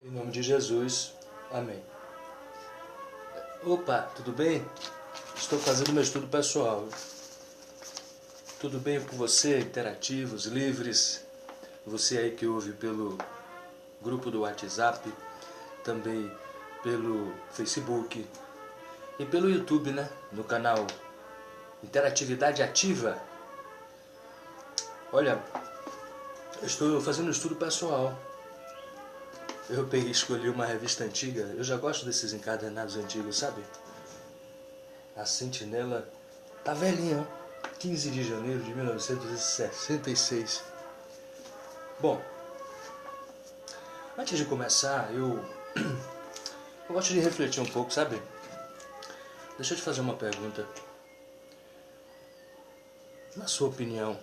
Em nome de Jesus, amém. Opa, tudo bem? Estou fazendo meu estudo pessoal. Tudo bem com você, interativos, livres? Você aí que ouve pelo grupo do WhatsApp, também pelo Facebook e pelo YouTube, né? No canal Interatividade Ativa. Olha, eu estou fazendo um estudo pessoal. Eu peguei e escolhi uma revista antiga. Eu já gosto desses encadernados antigos, sabe? A Sentinela tá velhinha, 15 de janeiro de 1966. Bom, antes de começar, eu gosto de refletir um pouco, sabe? Deixa eu te fazer uma pergunta. Na sua opinião,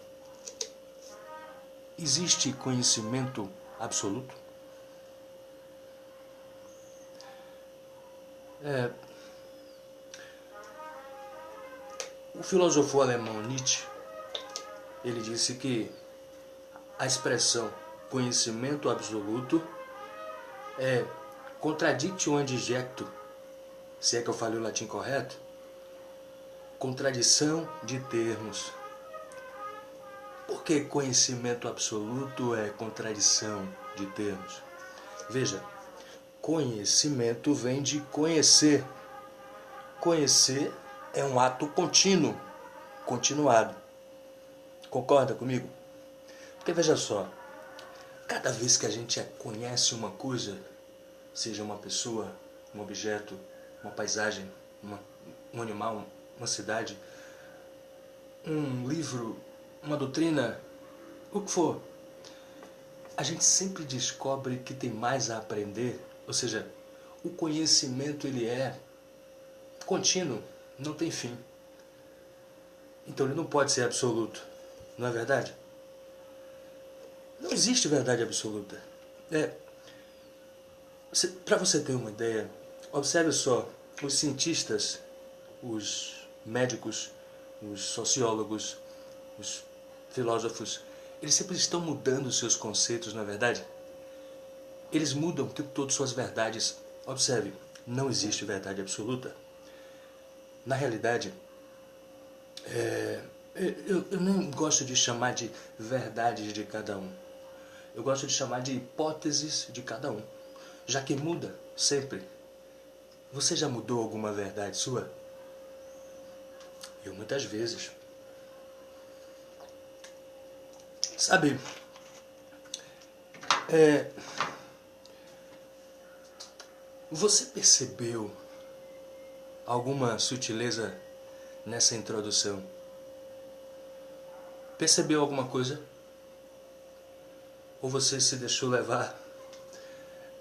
existe conhecimento absoluto? O filósofo alemão Nietzsche, ele disse que a expressão conhecimento absoluto é contradictio adjecto, se é que eu falei o latim correto, contradição de termos. Por que conhecimento absoluto é contradição de termos? Veja, conhecimento vem de conhecer. Conhecer é um ato contínuo, continuado. Concorda comigo? Porque veja só, cada vez que a gente conhece uma coisa, seja uma pessoa, um objeto, uma paisagem, um animal, uma cidade, um livro, uma doutrina, o que for, a gente sempre descobre que tem mais a aprender. Ou seja, o conhecimento ele é contínuo, não tem fim. Então ele não pode ser absoluto, não é verdade? Não existe verdade absoluta. Para você ter uma ideia, observe só, os cientistas, os médicos, os sociólogos, os filósofos, eles sempre estão mudando os seus conceitos, não é verdade? Eles mudam o tempo todo suas verdades. Observe, não existe verdade absoluta. Na realidade, eu nem gosto de chamar de verdades de cada um. Eu gosto de chamar de hipóteses de cada um, já que muda sempre. Você já mudou alguma verdade sua? Eu muitas vezes. Sabe, você percebeu alguma sutileza nessa introdução? Percebeu alguma coisa? Ou você se deixou levar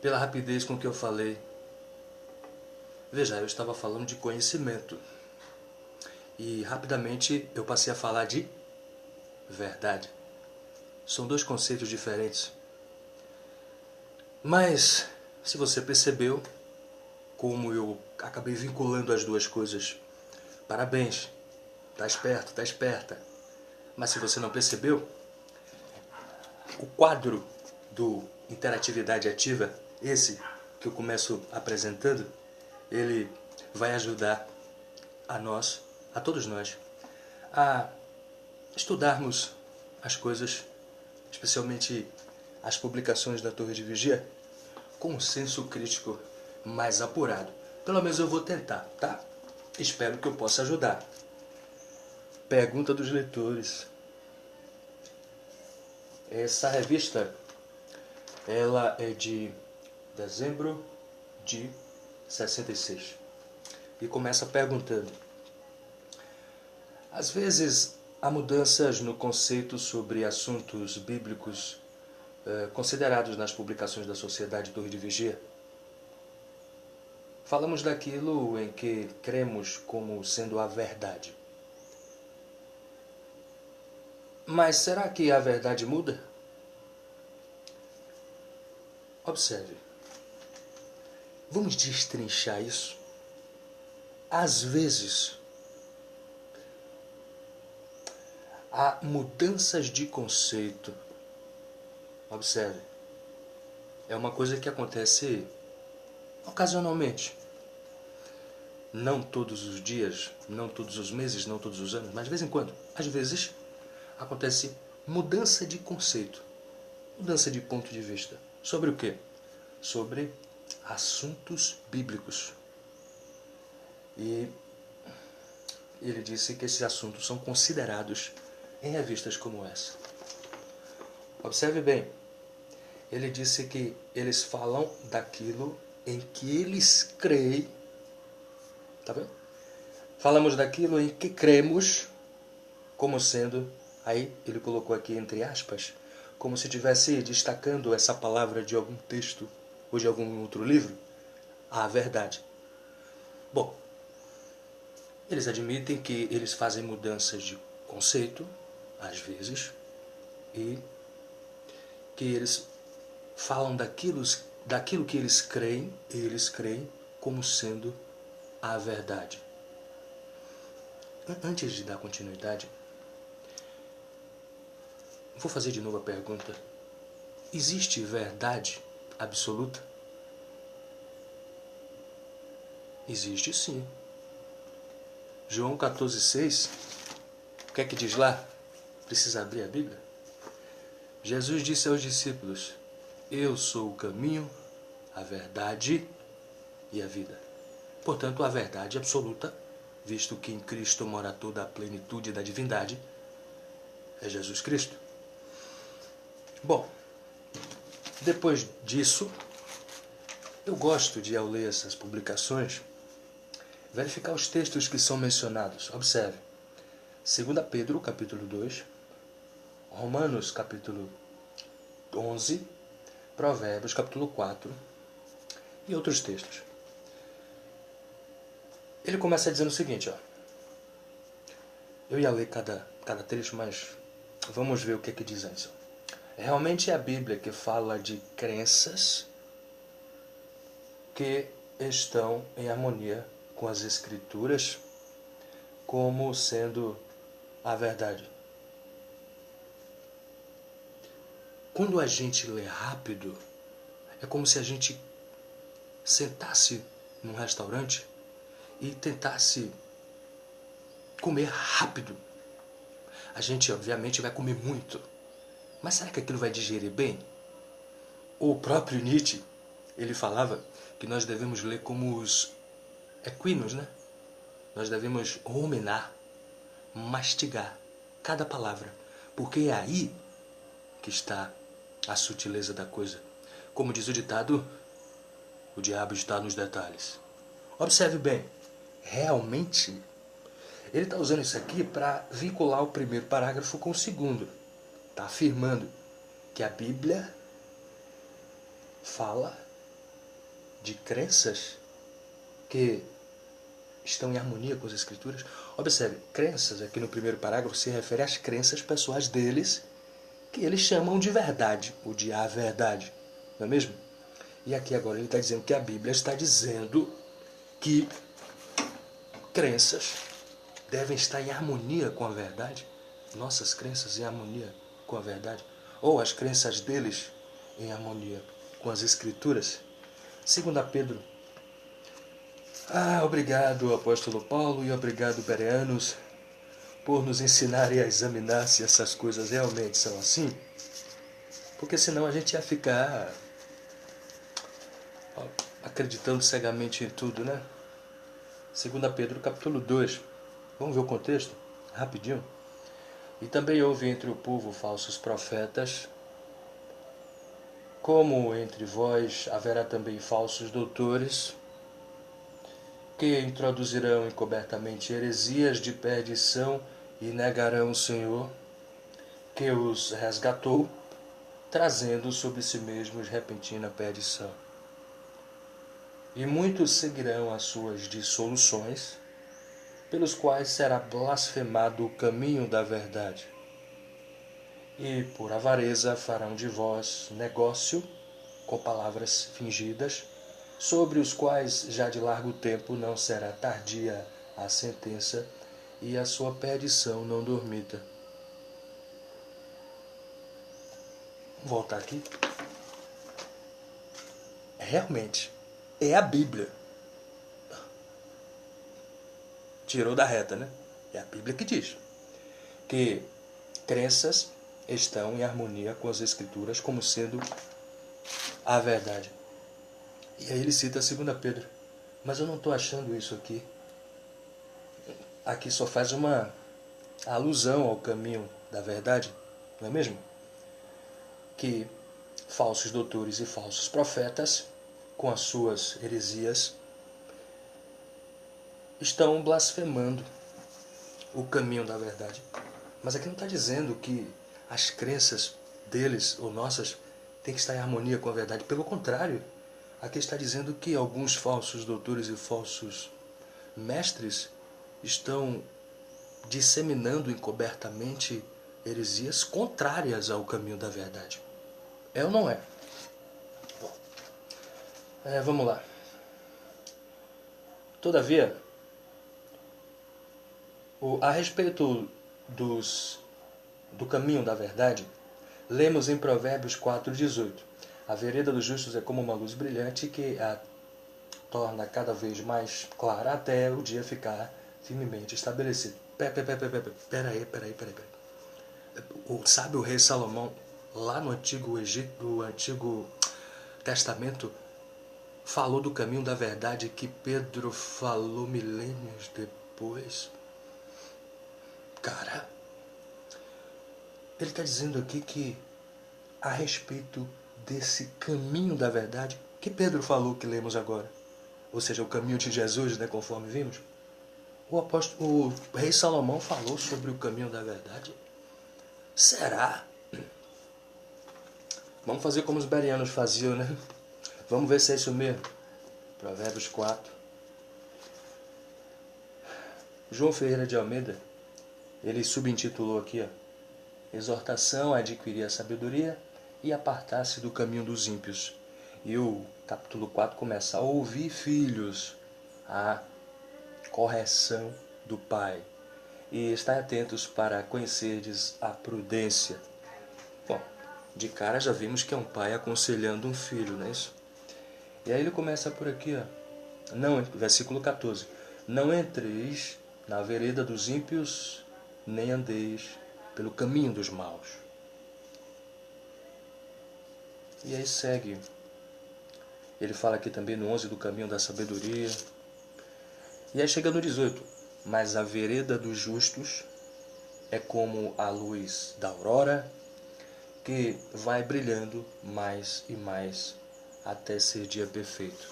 pela rapidez com que eu falei? Veja, eu estava falando de conhecimento. E rapidamente eu passei a falar de verdade. São dois conceitos diferentes. Mas, se você percebeu, como eu acabei vinculando as duas coisas, parabéns, tá esperto, tá esperta. Mas se você não percebeu, o quadro do Interatividade Ativa, esse que eu começo apresentando, ele vai ajudar a nós, a todos nós, a estudarmos as coisas, especialmente as publicações da Torre de Vigia, com um senso crítico mais apurado. Pelo menos eu vou tentar, tá? Espero que eu possa ajudar. Pergunta dos leitores. Essa revista, ela é de dezembro de 66. E começa perguntando: às vezes há mudanças no conceito sobre assuntos bíblicos considerados nas publicações da Sociedade Torre de Vigia. Falamos daquilo em que cremos como sendo a verdade. Mas será que a verdade muda? Observe. Vamos destrinchar isso. Às vezes, há mudanças de conceito. Observe. é uma coisa que acontece ocasionalmente. Não todos os dias, não todos os meses, não todos os anos, mas de vez em quando. Às vezes acontece mudança de conceito, mudança de ponto de vista. Sobre o quê? Sobre assuntos bíblicos. E ele disse que esses assuntos são considerados em revistas como essa. Observe bem, ele disse que eles falam daquilo em que eles creem. Tá vendo? Falamos daquilo em que cremos como sendo, aí ele colocou aqui entre aspas, como se estivesse destacando essa palavra de algum texto ou de algum outro livro, a verdade. Bom, eles admitem que eles fazem mudanças de conceito, às vezes, e que eles falam daquilo que eles creem como sendo a verdade. Antes de dar continuidade, vou fazer de novo a pergunta. Existe verdade absoluta? Existe sim. João 14,6, o que é que diz lá? Precisa abrir a Bíblia? Jesus disse aos discípulos: eu sou o caminho, a verdade e a vida. Portanto, a verdade absoluta, visto que em Cristo mora toda a plenitude da divindade, é Jesus Cristo. Bom, depois disso, eu gosto de, ao ler essas publicações, verificar os textos que são mencionados. Observe, 2 Pedro, capítulo 2, Romanos, capítulo 11, Provérbios, capítulo 4 e outros textos. Ele começa dizendo o seguinte, ó. Eu ia ler cada trecho, mas vamos ver o que diz antes. Realmente é a Bíblia que fala de crenças que estão em harmonia com as Escrituras como sendo a verdade. Quando a gente lê rápido, é como se a gente sentasse num restaurante e tentasse comer rápido. A gente, obviamente, vai comer muito. Mas será que aquilo vai digerir bem? O próprio Nietzsche, ele falava que nós devemos ler como os equinos, né? Nós devemos ruminar, mastigar cada palavra, porque é aí que está a sutileza da coisa. Como diz o ditado, o diabo está nos detalhes. Observe bem, realmente, ele está usando isso aqui para vincular o primeiro parágrafo com o segundo. Está afirmando que a Bíblia fala de crenças que estão em harmonia com as Escrituras. Observe, crenças aqui no primeiro parágrafo se refere às crenças pessoais deles, que eles chamam de verdade, ou de a verdade, não é mesmo? E aqui agora ele está dizendo que a Bíblia está dizendo que crenças devem estar em harmonia com a verdade, nossas crenças em harmonia com a verdade, ou as crenças deles em harmonia com as Escrituras. 2 Pedro. Obrigado, apóstolo Paulo, e obrigado, bereanos, por nos ensinarem a examinar se essas coisas realmente são assim, porque senão a gente ia ficar acreditando cegamente em tudo, né? 2 Pedro, capítulo 2. Vamos ver o contexto? Rapidinho. E também houve entre o povo falsos profetas, como entre vós haverá também falsos doutores, que introduzirão encobertamente heresias de perdição e negarão o Senhor, que os resgatou, trazendo sobre si mesmos repentina perdição. E muitos seguirão as suas dissoluções, pelos quais será blasfemado o caminho da verdade. E por avareza farão de vós negócio com palavras fingidas, sobre os quais já de largo tempo não será tardia a sentença, e a sua perdição não dormita. Vou voltar aqui. realmente, é a Bíblia. Tirou da reta, né? É a Bíblia que diz que crenças estão em harmonia com as Escrituras como sendo a verdade. E aí ele cita 2 Pedro. Mas eu não estou achando isso aqui. Aqui só faz uma alusão ao caminho da verdade, não é mesmo? Que falsos doutores e falsos profetas, com as suas heresias, estão blasfemando o caminho da verdade. Mas aqui não está dizendo que as crenças deles ou nossas têm que estar em harmonia com a verdade. Pelo contrário, aqui está dizendo que alguns falsos doutores e falsos mestres estão disseminando encobertamente heresias contrárias ao caminho da verdade. É ou não é? Bom, vamos lá. Todavia, a respeito do caminho da verdade, lemos em Provérbios 4,18. A vereda dos justos é como uma luz brilhante que a torna cada vez mais clara até o dia ficar firmemente estabelecido. Peraí. Sabe o rei Salomão, lá no Antigo Egito, no Antigo Testamento, falou do caminho da verdade que Pedro falou milênios depois? Cara, ele está dizendo aqui que a respeito desse caminho da verdade que Pedro falou, que lemos agora, ou seja, o caminho de Jesus, né, conforme vimos, o rei Salomão falou sobre o caminho da verdade. Será? Vamos fazer como os bereanos faziam, né? Vamos ver se é isso mesmo. Provérbios 4. João Ferreira de Almeida, ele subintitulou aqui, exortação a adquirir a sabedoria e apartar-se do caminho dos ímpios. E o capítulo 4 começa: a ouvir, filhos, a correção do pai, e estar atentos para conhecerdes a prudência. Bom, de cara já vimos que é um pai aconselhando um filho, não é isso? E aí ele começa por aqui, não, versículo 14. Não entreis na vereda dos ímpios, nem andeis pelo caminho dos maus. E aí segue. Ele fala aqui também no 11 do caminho da sabedoria. E aí chega no 18. Mas a vereda dos justos é como a luz da aurora, que vai brilhando mais e mais até ser dia perfeito.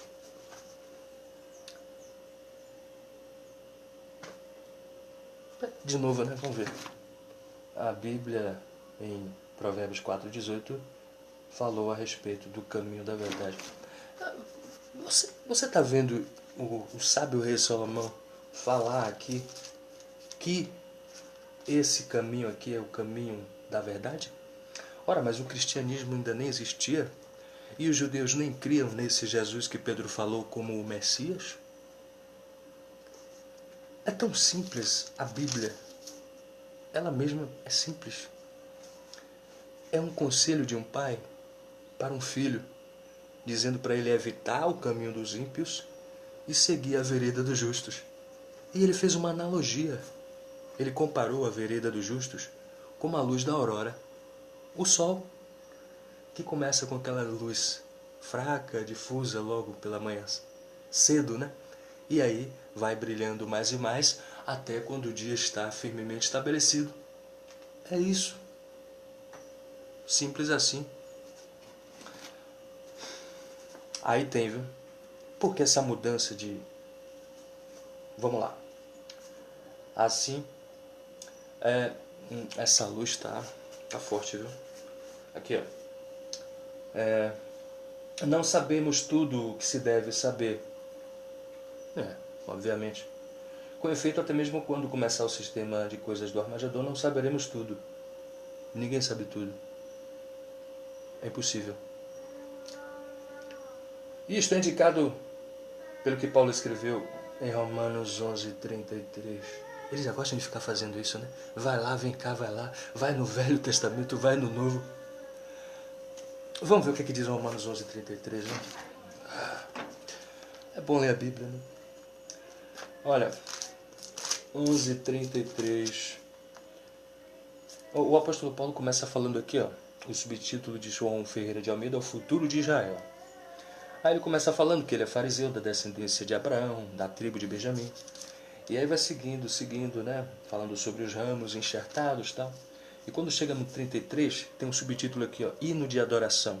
De novo, né? Vamos ver. A Bíblia, em Provérbios 4,18, falou a respeito do caminho da verdade. Você está vendo o sábio rei Salomão falar aqui que esse caminho aqui é o caminho da verdade? Ora, mas o cristianismo ainda nem existia e os judeus nem criam nesse Jesus que Pedro falou como o Messias? É tão simples a Bíblia. Ela mesma é simples. É um conselho de um pai para um filho, dizendo para ele evitar o caminho dos ímpios e seguir a vereda dos justos. E ele fez uma analogia. Ele comparou a vereda dos justos como a luz da aurora. O sol, que começa com aquela luz fraca, difusa logo pela manhã, cedo, né? E aí vai brilhando mais e mais até quando o dia está firmemente estabelecido. É isso. Simples assim. Aí tem, viu? Porque essa mudança de... Vamos lá. Assim, essa luz tá forte, viu? Aqui, ó. Não sabemos tudo o que se deve saber. Obviamente. Com efeito, até mesmo quando começar o sistema de coisas do Armagedon, não saberemos tudo. Ninguém sabe tudo. É impossível. E isto é indicado pelo que Paulo escreveu em Romanos 11:33. Eles já gostam de ficar fazendo isso, né? Vai lá, vem cá, vai lá. Vai no Velho Testamento, vai no Novo. Vamos ver o que diz Romanos 11:33, né? É bom ler a Bíblia, né? Olha, 11:33. O apóstolo Paulo começa falando aqui, ó, o subtítulo de João Ferreira de Almeida é o futuro de Israel. Aí ele começa falando que ele é fariseu da descendência de Abraão, da tribo de Benjamim. E aí vai seguindo, né? Falando sobre os ramos enxertados e tal. E quando chega no 33, tem um subtítulo aqui, ó, hino de adoração.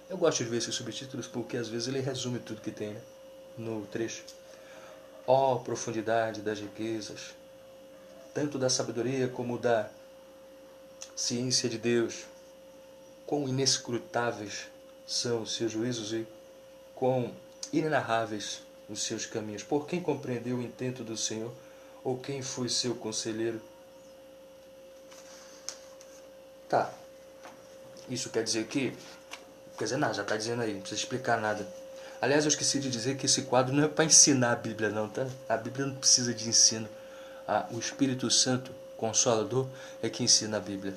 Eu gosto de ver esses subtítulos porque às vezes ele resume tudo que tem, né, no trecho. Ó profundidade das riquezas, tanto da sabedoria como da ciência de Deus. Quão inescrutáveis são os seus juízos e quão inenarráveis os seus caminhos. Por quem compreendeu o intento do Senhor? Ou quem foi seu conselheiro? Tá, isso quer dizer que... Quer dizer nada, já está dizendo aí, não precisa explicar nada. Aliás, eu esqueci de dizer que esse quadro não é para ensinar a Bíblia não, tá? A Bíblia não precisa de ensino. O Espírito Santo, Consolador, é que ensina a Bíblia.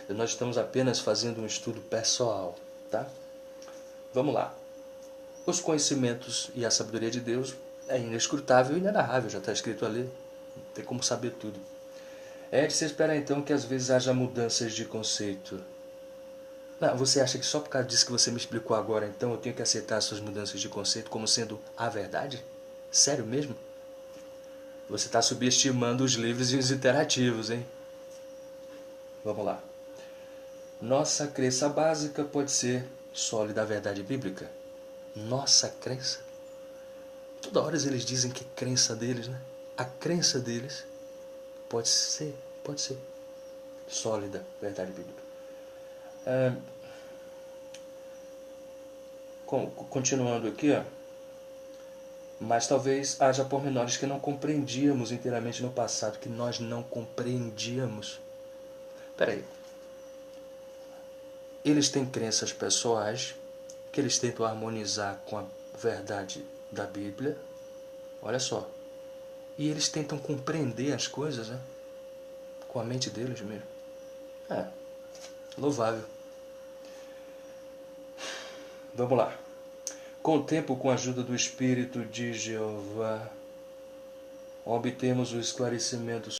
E nós estamos apenas fazendo um estudo pessoal, tá? Vamos lá. Os conhecimentos e a sabedoria de Deus é inescrutável e inenarrável, já está escrito ali. Não tem como saber tudo. É de se esperar então que às vezes haja mudanças de conceito. Não, você acha que só por causa disso que você me explicou agora, então eu tenho que aceitar as suas mudanças de conceito como sendo a verdade? Sério mesmo? Você está subestimando os livros e os interativos, hein? Vamos lá. Nossa crença básica pode ser sólida a verdade bíblica? Nossa crença? Toda hora eles dizem que crença deles, né? A crença deles pode ser sólida a verdade bíblica. Continuando aqui, ó. Mas talvez haja pormenores que não compreendíamos inteiramente no passado, que nós não compreendíamos. Peraí. Eles têm crenças pessoais, que eles tentam harmonizar com a verdade da Bíblia. Olha só. E eles tentam compreender as coisas, né? Com a mente deles mesmo. Louvável. Vamos lá. Com o tempo, com a ajuda do Espírito de Jeová, obtemos o esclarecimento